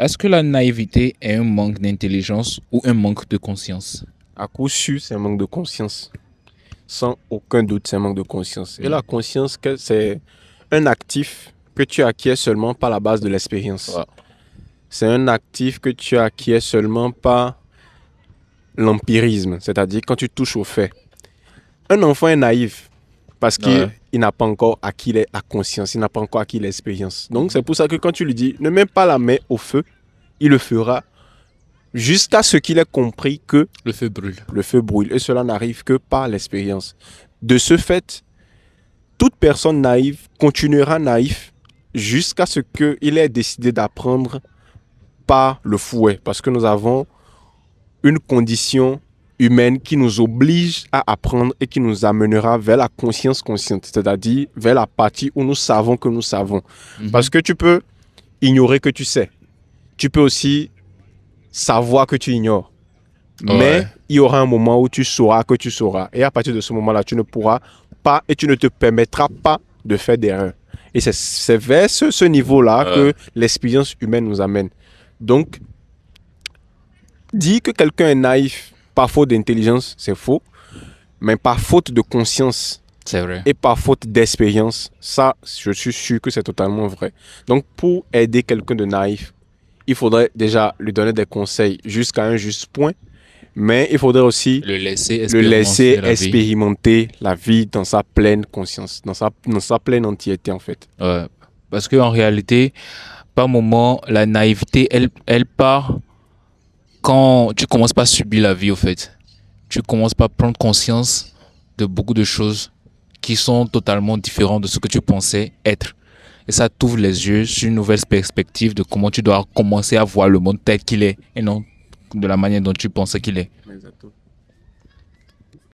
Est-ce que la naïveté est un manque d'intelligence ou un manque de conscience? À coup sûr, c'est un manque de conscience. Sans aucun doute, c'est un manque de conscience. Et la conscience, c'est un actif que tu acquiers seulement par la base de l'expérience. Ouais. C'est un actif que tu acquiers seulement par l'empirisme, c'est-à-dire quand tu touches aux faits. Un enfant est naïf parce qu'il n'a pas encore acquis la conscience, il n'a pas encore acquis l'expérience. Donc c'est pour ça que quand tu lui dis ne mets pas la main au feu, il le fera jusqu'à ce qu'il ait compris que Le feu brûle. le feu brûle. Et cela n'arrive que par l'expérience. De ce fait, toute personne naïve continuera naïf jusqu'à ce qu'il ait décidé d'apprendre par le fouet. Parce que nous avons une condition humaine qui nous oblige à apprendre et qui nous amènera vers la conscience consciente, c'est-à-dire vers la partie où nous savons que nous savons. Parce que tu peux ignorer que tu sais. Tu peux aussi savoir que tu ignores. Mais il y aura un moment où tu sauras que tu sauras. Et à partir de ce moment-là, tu ne pourras pas et tu ne te permettras pas de faire d'erreur. Et c'est vers ce niveau-là que l'expérience humaine nous amène. Donc, dire que quelqu'un est naïf par faute d'intelligence, c'est faux. Mais par faute de conscience C'est vrai. et par faute d'expérience, ça, je suis sûr que c'est totalement vrai. Donc, pour aider quelqu'un de naïf, il faudrait déjà lui donner des conseils jusqu'à un juste point. Mais il faudrait aussi Le laisser expérimenter la vie dans sa pleine conscience, dans sa pleine entièreté en fait. Ouais. Parce qu'en réalité, par moment, la naïveté, elle part quand tu commences pas à subir la vie, au fait. Tu commences pas à prendre conscience de beaucoup de choses qui sont totalement différentes de ce que tu pensais être. Et ça t'ouvre les yeux sur une nouvelle perspective de comment tu dois commencer à voir le monde tel qu'il est et non de la manière dont tu pensais qu'il est. Exactement.